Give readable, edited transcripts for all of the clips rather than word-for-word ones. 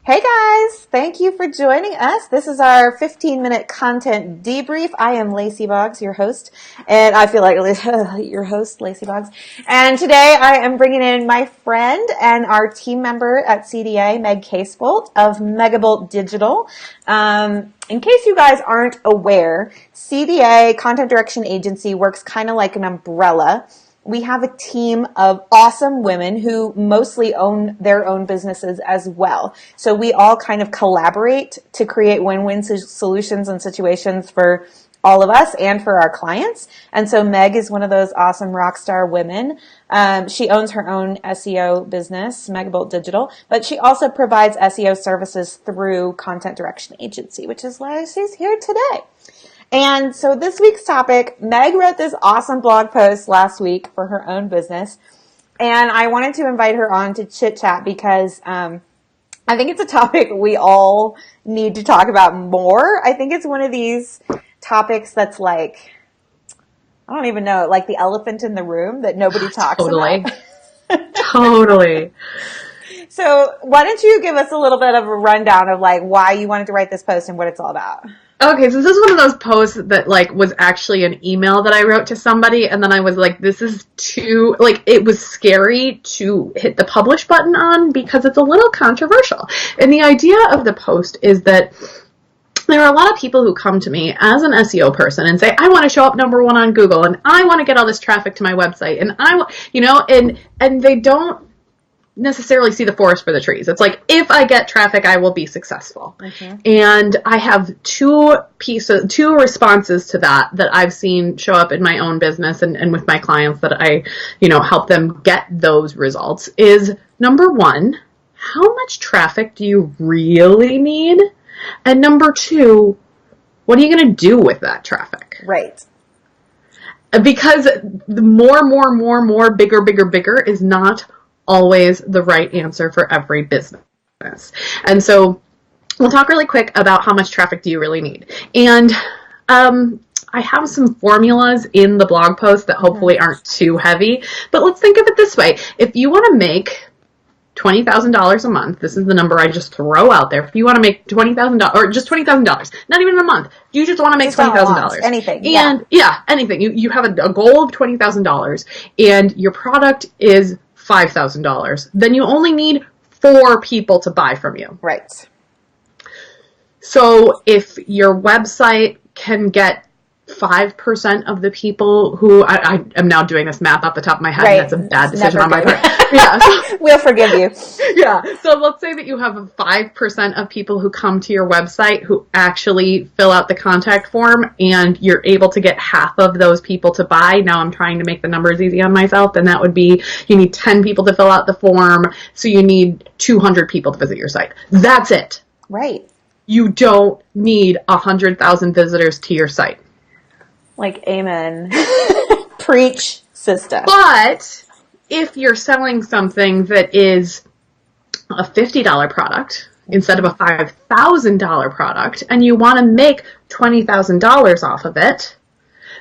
Hey guys, thank you for joining us. This is our 15-minute content debrief. I am Lacey Boggs, your host, and I feel like your host, Lacey Boggs. And today I am bringing in my friend and our team member at CDA, Meg Casebolt of Megabolt Digital. In case you guys aren't aware, CDA, Content Direction Agency, works kind of like an umbrella. We have a team of awesome women who mostly own their own businesses as well. So we all kind of collaborate to create win-win solutions and situations for all of us and for our clients. And so Meg is one of those awesome rock star women. She owns her own SEO business, Megabolt Digital, but she also provides SEO services through Content Direction Agency, which is why she's here today. And so this week's topic, Meg wrote this awesome blog post last week for her own business. And I wanted to invite her on to chit chat because I think it's a topic we all need to talk about more. I think it's one of these topics that's like, I don't even know, like the elephant in the room that nobody talks about. Totally. So why don't you give us a little bit of a rundown of like why you wanted to write this post and what it's all about? Okay, so this is one of those posts that was actually an email that I wrote to somebody, and then I was like, this is too, it was scary to hit the publish button on because it's a little controversial. And the idea of the post is that there are a lot of people who come to me as an SEO person and say, I want to show up number one on Google, and I want to get all this traffic to my website, and and they don't necessarily see the forest for the trees. It's like, if I get traffic, I will be successful. Mm-hmm. And I have two responses to that I've seen show up in my own business and with my clients that I, help them get those results is, number one, how much traffic do you really need? And number two, what are you going to do with that traffic? Right. Because the more, bigger is not always the right answer for every business. And so we'll talk really quick about how much traffic do you really need. And I have some formulas in the blog post that hopefully aren't too heavy, but let's think of it this way. If you want to make $20,000 a month, this is the number I just throw out there. If you want to make $20,000 or just $20,000, not even a month, you just want to make $20,000. Anything. And anything. You have a goal of $20,000 and your product is $5,000, then you only need 4 people to buy from you. Right. So if your website can get 5% of the people who, I am now doing this math off the top of my head, right. And that's a bad decision on my part. Yeah. We'll forgive you. Yeah. So let's say that you have 5% of people who come to your website who actually fill out the contact form, and you're able to get half of those people to buy. Now I'm trying to make the numbers easy on myself, and that would be, you need 10 people to fill out the form, so you need 200 people to visit your site. That's it. Right. You don't need 100,000 visitors to your site. Like, amen. Preach, sister. But if you're selling something that is a $50 product instead of a $5,000 product, and you want to make $20,000 off of it,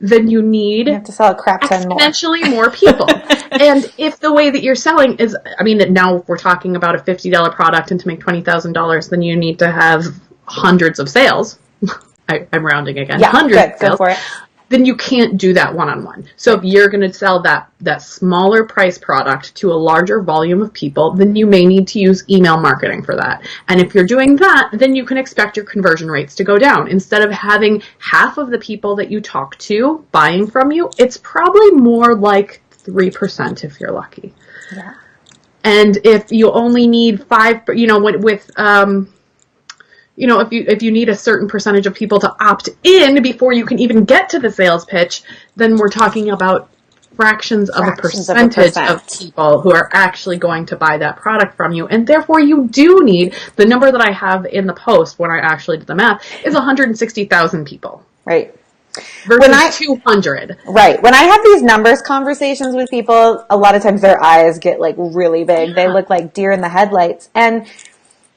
then you have to sell a crap ton exponentially more people. And if the way that you're selling is, now we're talking about a $50 product, and to make $20,000, then you need to have hundreds of sales. I'm rounding again. Yeah, hundreds good. of sales. Go for it. Then you can't do that one-on-one. So if you're going to sell that smaller price product to a larger volume of people, then you may need to use email marketing for that. And if you're doing that, then you can expect your conversion rates to go down. Instead of having half of the people that you talk to buying from you, it's probably more like 3% if you're lucky. Yeah. And if you only need 5, if you need a certain percentage of people to opt in before you can even get to the sales pitch, then we're talking about fractions of a percentage of people who are actually going to buy that product from you. And therefore you do need, the number that I have in the post when I actually did the math is 160,000 people. Right. Versus 200. Right. When I have these numbers conversations with people, a lot of times their eyes get really big. Yeah. They look like deer in the headlights. And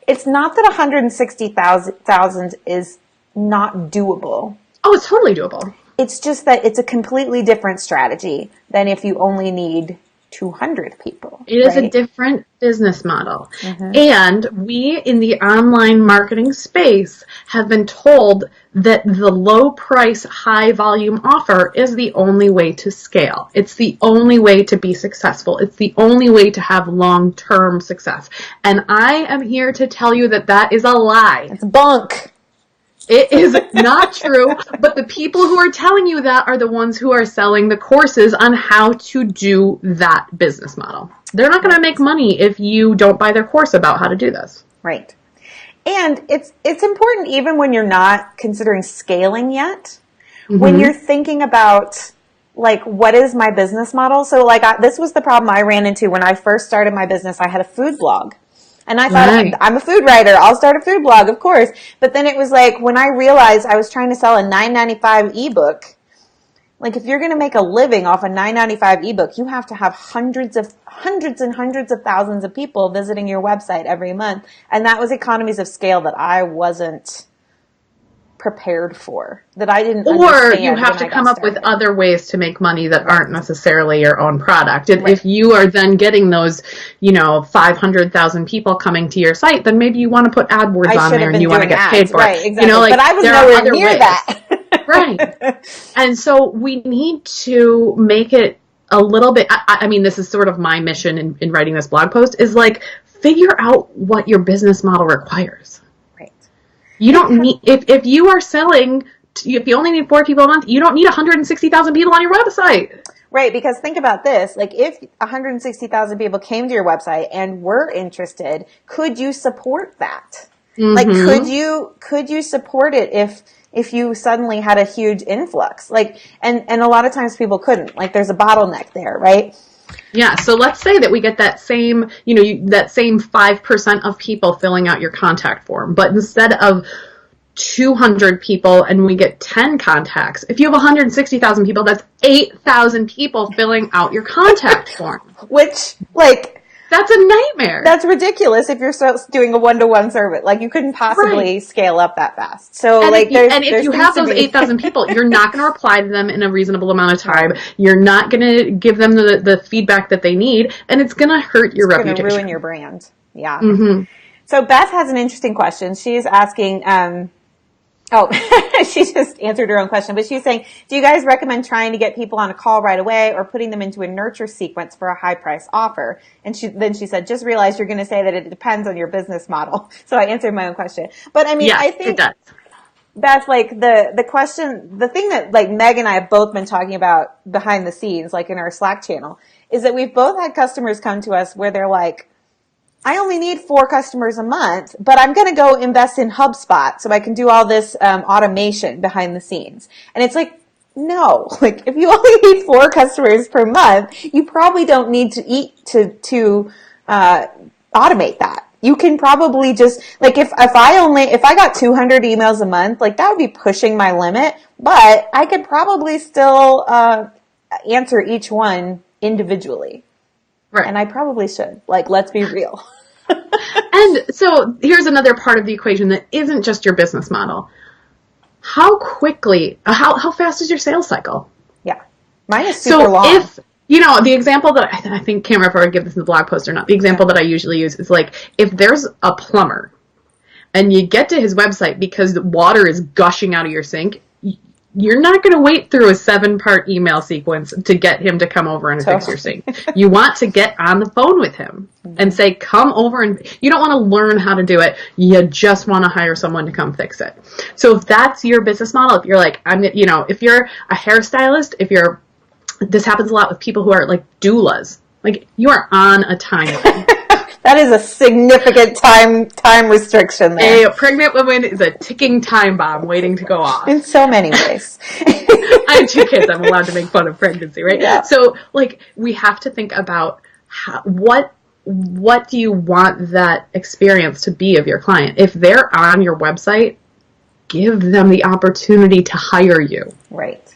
it's not that 160,000 is not doable. Oh, it's totally doable. It's just that it's a completely different strategy than if you only need 200 people. It is right? a different business model. And we in the online marketing space have been told that the low price, high volume offer is the only way to scale. It's the only way to be successful. It's the only way to have long-term success. And I am here to tell you that that is a lie. It's bunk. It is not true, but the people who are telling you that are the ones who are selling the courses on how to do that business model. They're not going to make money if you don't buy their course about how to do this. Right. And it's important even when you're not considering scaling yet, when you're thinking about like, what is my business model? So like this was the problem I ran into when I first started my business. I had a food blog. And I thought, I'm a food writer. I'll start a food blog, of course. But then it was like, when I realized I was trying to sell a $9.95 ebook, like if you're going to make a living off a $9.95 ebook, you have to have hundreds and hundreds of thousands of people visiting your website every month. And that was economies of scale that I wasn't prepared for, that I didn't understand. Or you have to come up with other ways to make money that aren't necessarily your own product. If you are then getting those, 500,000 people coming to your site, then maybe you want to put AdWords on there and you want to get paid for it. Right, exactly. But I was nowhere near that. Right. And so we need to make it a little bit, I mean, this is sort of my mission in writing this blog post, is like, figure out what your business model requires. You don't need, if you are selling, if you only need 4 people a month, you don't need 160,000 people on your website. Right, because think about this, like if 160,000 people came to your website and were interested, could you support that? Like, could you support it if you suddenly had a huge influx? Like, and a lot of times people couldn't, like there's a bottleneck there, right? Yeah, so let's say that we get that same, that same 5% of people filling out your contact form, but instead of 200 people and we get 10 contacts, if you have 160,000 people, that's 8,000 people filling out your contact form. Which, like... That's a nightmare. That's ridiculous if you're doing a one-to-one service. Like, you couldn't possibly scale up that fast. So, and like, if you have those 8,000 people, you're not going to reply to them in a reasonable amount of time. You're not going to give them the feedback that they need, and it's going to hurt your reputation. It's going to ruin your brand. Yeah. So, Beth has an interesting question. She's asking, she just answered her own question, but she's saying, do you guys recommend trying to get people on a call right away or putting them into a nurture sequence for a high price offer? And then she said, just realized you're going to say that it depends on your business model. So I answered my own question. But I mean, yes, I think it does. That's like the question, the thing that like Meg and I have both been talking about behind the scenes, like in our Slack channel, is that we've both had customers come to us where they're like, I only need 4 customers a month, but I'm going to go invest in HubSpot so I can do all this automation behind the scenes. And it's like, no, like if you only need 4 customers per month, you probably don't need to automate that. You can probably just, like if I got 200 emails a month, like that would be pushing my limit, but I could probably still answer each one individually. Right. And I probably should. Like, let's be real. And so here's another part of the equation that isn't just your business model. How fast is your sales cycle? Yeah. Mine is super long. If, the example that I think, can't remember if I give this in the blog post or not, the example that I usually use is like, if there's a plumber and you get to his website because the water is gushing out of your sink, you're not going to wait through a 7-part email sequence to get him to come over and fix your sink. You want to get on the phone with him and say, come over, and you don't want to learn how to do it. You just want to hire someone to come fix it. So if that's your business model, if you're like, if you're a hairstylist, this happens a lot with people who are like doulas, like you are on a timeline. That is a significant time restriction there. A pregnant woman is a ticking time bomb waiting to go off. In so many ways. I have 2 kids. I'm allowed to make fun of pregnancy, right? Yeah. So, like, we have to think about what do you want that experience to be of your client? If they're on your website, give them the opportunity to hire you. Right.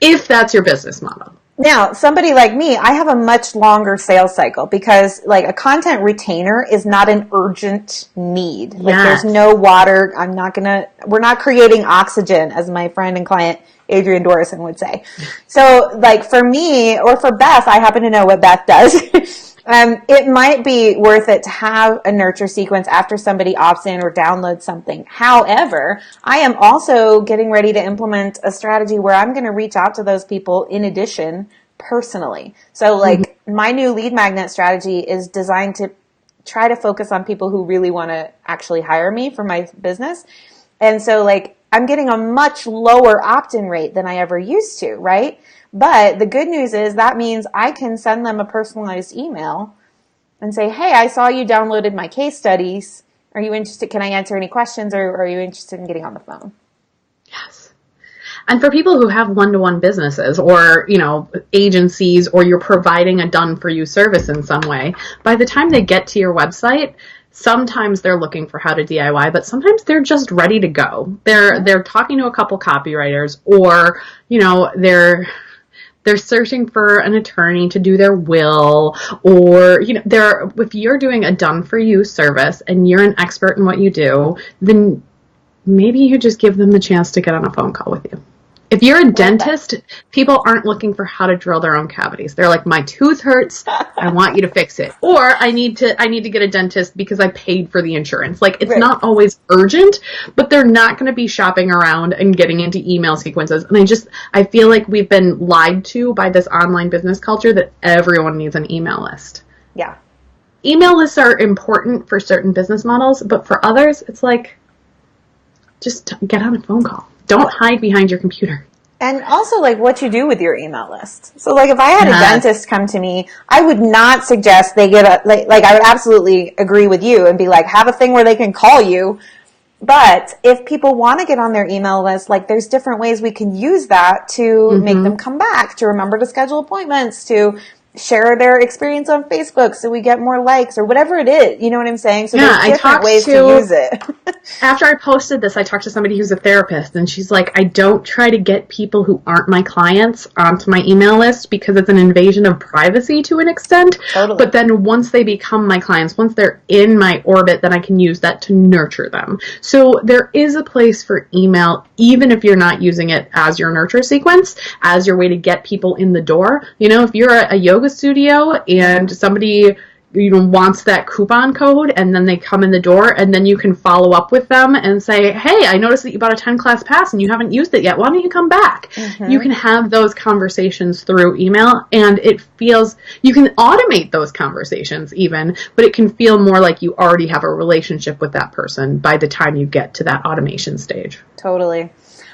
If that's your business model. Now, somebody like me, I have a much longer sales cycle because like a content retainer is not an urgent need. Like there's no water. We're not creating oxygen, as my friend and client Adrian Dorison would say. So like for me or for Beth, I happen to know what Beth does. It might be worth it to have a nurture sequence after somebody opts in or downloads something. However, I am also getting ready to implement a strategy where I'm going to reach out to those people in addition personally. So like my new lead magnet strategy is designed to try to focus on people who really want to actually hire me for my business. And so like I'm getting a much lower opt-in rate than I ever used to, right? But the good news is that means I can send them a personalized email and say, hey, I saw you downloaded my case studies. Are you interested? Can I answer any questions, or are you interested in getting on the phone? Yes. And for people who have one-to-one businesses or, you know, agencies, or you're providing a done-for-you service in some way, by the time they get to your website, sometimes they're looking for how to DIY, but sometimes they're just ready to go. They're talking to a couple copywriters, or, you know, they're searching for an attorney to do their will, or, you know, if you're doing a done-for-you service and you're an expert in what you do, then maybe you just give them the chance to get on a phone call with you. If you're a dentist, people aren't looking for how to drill their own cavities. They're like, my tooth hurts. I want you to fix it. Or I need to get a dentist because I paid for the insurance. Like, it's not always urgent, but they're not going to be shopping around and getting into email sequences. And I feel like we've been lied to by this online business culture that everyone needs an email list. Yeah. Email lists are important for certain business models, but for others, it's like, just get on a phone call. Don't hide behind your computer. And also, like, what you do with your email list. So, like, if I had a dentist come to me, I would not suggest they get I would absolutely agree with you and be like, have a thing where they can call you. But if people want to get on their email list, like, there's different ways we can use that to make them come back, to remember to schedule appointments, to share their experience on Facebook so we get more likes, or whatever it is. You know what I'm saying? So there's different ways to use it. After I posted this, I talked to somebody who's a therapist, and she's like, I don't try to get people who aren't my clients onto my email list because it's an invasion of privacy to an extent. Totally. But then once they become my clients, once they're in my orbit, then I can use that to nurture them. So there is a place for email, even if you're not using it as your nurture sequence, as your way to get people in the door. You know, if you're a yoga studio and somebody, you know, wants that coupon code, and then they come in the door, and then you can follow up with them and say, hey, I noticed that you bought a 10-class pass and you haven't used it yet. Why don't you come back? You can have those conversations through email, and it feels, you can automate those conversations even, but it can feel more like you already have a relationship with that person by the time you get to that automation stage. Totally.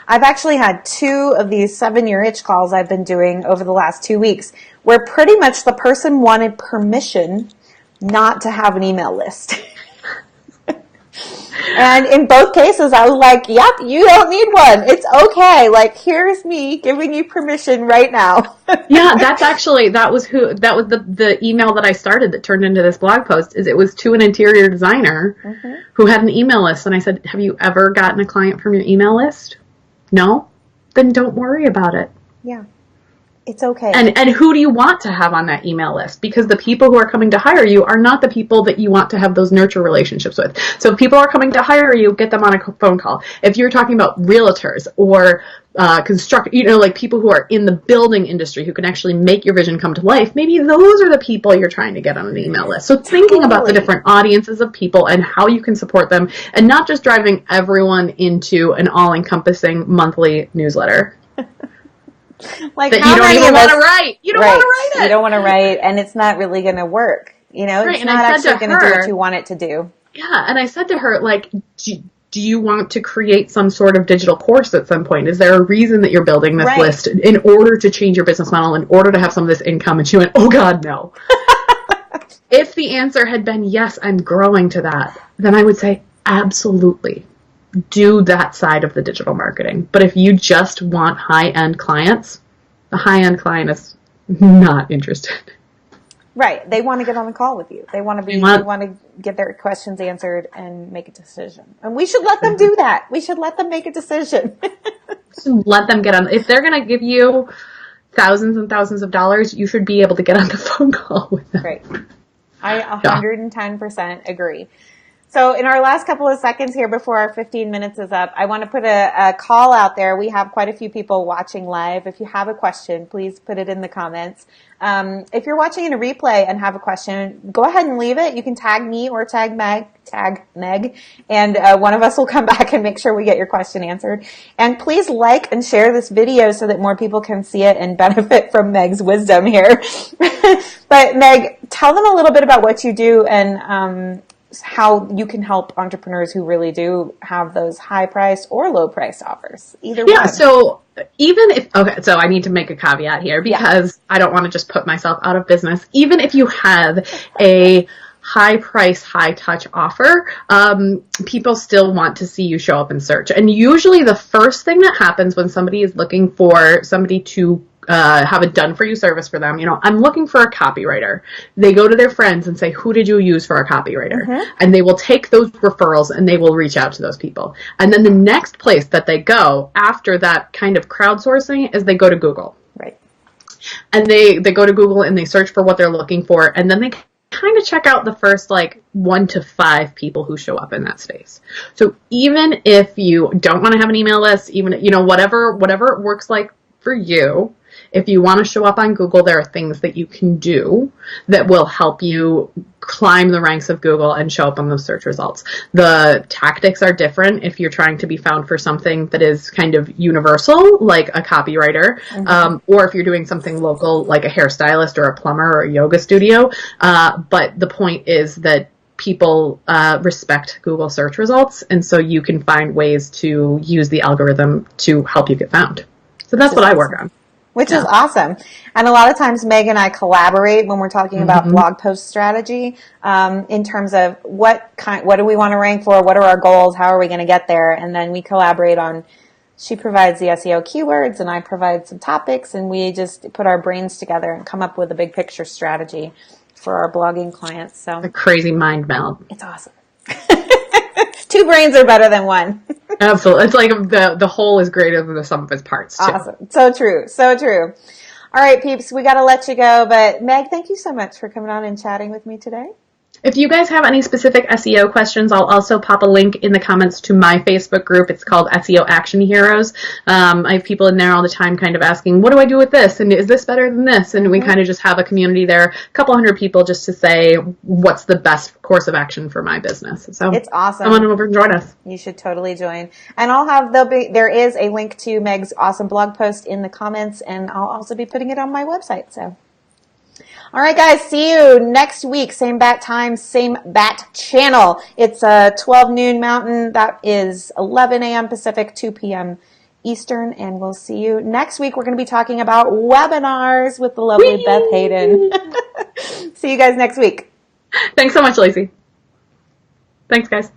I've actually had 2 of these 7-year itch calls I've been doing over the last 2 weeks where pretty much the person wanted permission not to have an email list. And in both cases, I was like, yep, you don't need one. It's okay. Like, here's me giving you permission right now. Yeah, that was the email that I started that turned into this blog post. It was to an interior designer who had an email list. And I said, have you ever gotten a client from your email list? No? Then don't worry about it. Yeah. It's okay. And who do you want to have on that email list? Because the people who are coming to hire you are not the people that you want to have those nurture relationships with. So if people are coming to hire you, get them on a phone call. If you're talking about realtors or like people who are in the building industry who can actually make your vision come to life, maybe those are the people you're trying to get on an email list. So thinking about the different audiences of people and how you can support them, and not just driving everyone into an all-encompassing monthly newsletter. Like, that you don't even want to write. You don't want to write it. You don't want to write, and it's not really going to work. You know, it's not actually going to do what you want it to do. Yeah, and I said to her, like, do you want to create some sort of digital course at some point? Is there a reason that you're building this list in order to change your business model, in order to have some of this income? And she went, oh God, no. If the answer had been, yes, I'm growing to that, then I would say, absolutely. Do that side of the digital marketing. But if you just want high-end clients, the high-end client is not interested. Right. They want to get on the call with you. They want to get their questions answered and make a decision. And we should let them do that. We should let them make a decision. Let them get on. If they're going to give you thousands and thousands of dollars, you should be able to get on the phone call with them. Great. I 110% agree. So in our last couple of seconds here before our 15 minutes is up, I want to put a call out there. We have quite a few people watching live. If you have a question, please put it in the comments. If you're watching in a replay and have a question, go ahead and leave it. You can tag me or tag Meg, and one of us will come back and make sure we get your question answered. And please like and share this video so that more people can see it and benefit from Meg's wisdom here. But Meg, tell them a little bit about what you do and how you can help entrepreneurs who really do have those high price or low price offers. Either one. So even if, so I need to make a caveat here because I don't want to just put myself out of business. Even if you have a high price, high touch offer, people still want to see you show up in search. And usually the first thing that happens when somebody is looking for somebody to have a done for you service for them, I'm looking for a copywriter. They go to their friends and say, who did you use for a copywriter? Mm-hmm. And they will take those referrals and they will reach out to those people. And then the next place that they go after that kind of crowdsourcing is they go to Google. Right. And they go to Google and they search for what they're looking for. And then they kind of check out the first 1 to 5 people who show up in that space. So even if you don't want to have an email list, even, whatever it works like for you, if you want to show up on Google, there are things that you can do that will help you climb the ranks of Google and show up on those search results. The tactics are different if you're trying to be found for something that is kind of universal, like a copywriter, or if you're doing something local, like a hairstylist or a plumber or a yoga studio. But the point is that people respect Google search results, and so you can find ways to use the algorithm to help you get found. So that's what I work on. Which is awesome. And a lot of times Meg and I collaborate when we're talking about blog post strategy, in terms of what do we want to rank for? What are our goals? How are we going to get there? And then we collaborate on, she provides the SEO keywords and I provide some topics, and we just put our brains together and come up with a big picture strategy for our blogging clients. So a crazy mind meld. It's awesome. 2 brains are better than 1. Absolutely. It's like the whole is greater than the sum of its parts, too. Awesome. So true. So true. All right, peeps, we got to let you go. But Meg, thank you so much for coming on and chatting with me today. If you guys have any specific SEO questions, I'll also pop a link in the comments to my Facebook group. It's called SEO Action Heroes. I have people in there all the time kind of asking, what do I do with this? And is this better than this? And we kind of just have a community there, a couple hundred people just to say, what's the best course of action for my business? So it's awesome. Come on over and join us. You should totally join. And there is a link to Meg's awesome blog post in the comments, and I'll also be putting it on my website. So. All right, guys, see you next week. Same bat time, same bat channel. It's 12 noon Mountain. That is 11 a.m. Pacific, 2 p.m. Eastern, and we'll see you next week. We're going to be talking about webinars with the lovely Beth Hayden. See you guys next week. Thanks so much, Lacey. Thanks, guys.